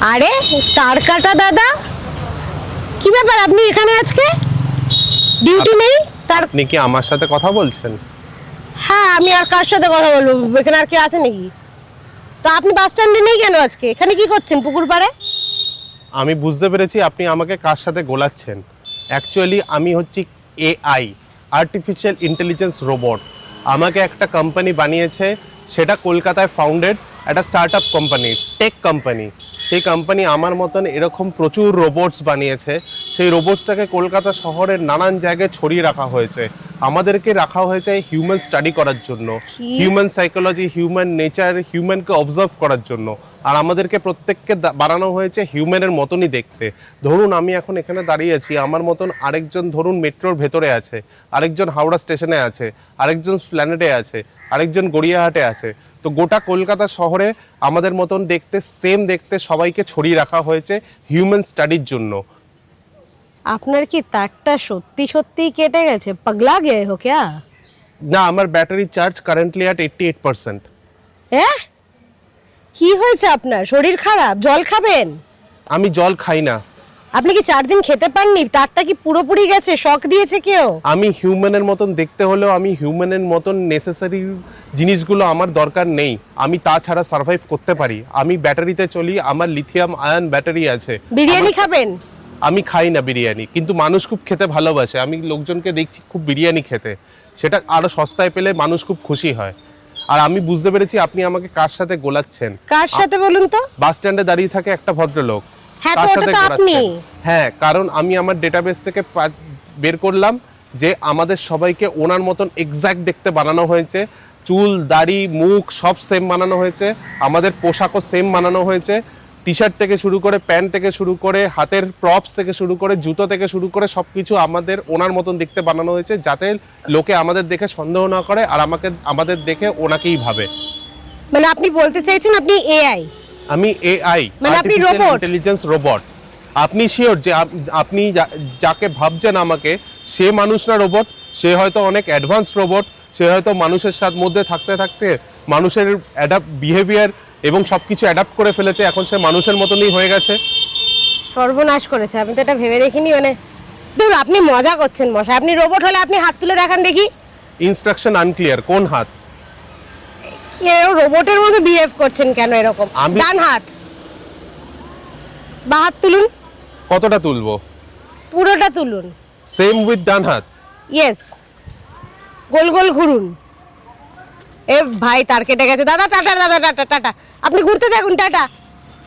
আরে তার কাটা দাদা, কি ব্যাপার আপনি এখানে আজকে? ডিউটি নেই তার? আপনি কি আমার সাথে কথা বলছেন? হ্যাঁ, আমি আর কার সাথে কথা বলবো? এখানে আর কি আছে নাকি? তো আপনি বাস স্ট্যান্ডে নেই কেন আজকে? এখানে কি করছেন পুকুর পাড়ে? আমি বুঝতে পেরেছি আপনি আমাকে কার সাথে গোলাচ্ছেন। অ্যাকচুয়ালি আমি হচ্ছি এআই, আর্টিফিশিয়াল ইন্টেলিজেন্স রোবট। আমাকে একটা কোম্পানি বানিয়েছে, সেটা কলকাতায় ফাউন্ডেড একটা স্টার্টআপ কোম্পানি, টেক কোম্পানি। সেই কোম্পানি আমার মতন এরকম প্রচুর রোবটস বানিয়েছে। সেই রোবটসটাকে কলকাতা শহরের নানান জায়গায় ছড়িয়ে রাখা হয়েছে। আমাদেরকে রাখা হয়েছে হিউম্যান স্টাডি করার জন্য, কি? হিউম্যান সাইকোলজি, হিউম্যান নেচার, হিউম্যানকে অবজার্ভ করার জন্য। আর আমাদেরকে প্রত্যেককে বানানো হয়েছে হিউম্যানের মতনই দেখতে। ধরুন আমি এখন এখানে দাঁড়িয়ে আছি, আমার মতন আরেকজন ধরুন মেট্রোর ভেতরে আছে, আরেকজন হাওড়া স্টেশনে আছে, আরেকজন প্ল্যানেটে আছে, আরেকজন গড়িয়াহাটে আছে। তো গোটা কলকাতা শহরে আমাদের মতন দেখতে, সেম দেখতে সবাইকে ছড়িয়ে রাখা হয়েছে হিউম্যান স্টাডির জন্য। আপনার কি তারটা সত্যি সত্যি কেটে গেছে? পাগলা গে হো ক্যা? না, আমার ব্যাটারি চার্জ কারেন্টলি অ্যাট 88%। হ্যাঁ, কি হয়েছে আপনার? শরীর খারাপ? জল খাবেন? আমি জল খাই না। আপনি কি 4 দিন খেতে পাননি? তারটা কি পুরোপুরি গেছে? শক দিয়েছে কেউ? আমি হিউম্যানের মতন দেখতে হলেও আমি হিউম্যানের মতন নেসেসারি জিনিসগুলো আমার দরকার নেই। আমি তাছাড়া সার্ভাইভ করতে পারি। আমি ব্যাটারিতে চলি, আমার লিথিয়াম আয়ন ব্যাটারি আছে। বিরিয়ানি খাবেন? আমি খাই না বিরিয়ানি, কিন্তু মানুষ খুব খেতে ভালোবাসে। আমি লোকজনকে দেখছি খুব বিরিয়ানি খেতে, সেটা আরো সস্তায় পেলে মানুষ খুব খুশি হয়। আর আমি বুঝতে পেরেছি আপনি আমাকে কার সাথে গোলাচ্ছেন। কার সাথে বলুন তো? বাস স্ট্যান্ডে দাঁড়িয়ে থাকে একটা ভদ্রলোক, হ্যাঁ, তার তো ওটা সাথে তো আপনি। গোলাচ্ছেন। হ্যাঁ, কারণ আমি আমার ডেটাবেস থেকে বের করলাম যে আমাদের সবাইকে ওনার মতন এক্স্যাক্ট দেখতে বানানো হয়েছে। চুল, দাড়ি, মুখ সব সেম বানানো হয়েছে। আমাদের পোশাকও সেম বানানো হয়েছে। টি শার্ট থেকে শুরু করে, প্যান্ট থেকে শুরু করে, হাতের প্রপস থেকে শুরু করে, জুতো থেকে শুরু করে সবকিছু আমাদের ওনার মতন দেখতে বানানো হয়েছে, যাতে লোকে আমাদের দেখে সন্দেহ না করে আর আমাদের দেখে ওনাকেই ভাবে। মানে আপনি বলতে চাইছেন আপনি এআই? আমি এআই, মানে আপনি আর্টিফিশিয়াল robot? Intelligence robot. আপনি শিওর যে আপনি যাকে ভাবছেন আমাকে, সে মানুষ না রোবট? সে হয়তো অনেক অ্যাডভান্স রোবট। সে হয়তো মানুষের সাথে মধ্যে থাকতে থাকতে মানুষের বিহেভিয়ার এবং সবকিছু অ্যাডাপ্ট করে ফেলেছে। এখন সে মানুষের মতনই হয়ে গেছে। সর্বনাশ করেছে। আমি তো এটা ভেবে দেখিনি। মানে ধুর, আপনি মজা করছেন মশাই। আপনি রোবট হলে আপনি হাত তুলে দেখান দেখি। ইনস্ট্রাকশন আনক্লিয়ার, কোন হাত? কেউ রোবটের মতো বিহেভ করছেন কেন এরকম? আমি- ডান হাত, বা হাত তুলুন। কতটা তুলবো? পুরোটা তুলুন। সেম উইথ ডান হাত? ইয়েস, গোল গোল ঘুরুন। এ ভাই, তার কেটে গেছে দাদা। টাটা দাদা, টাটা টাটা। আপনি ঘুরতে থাকুন, টাটা।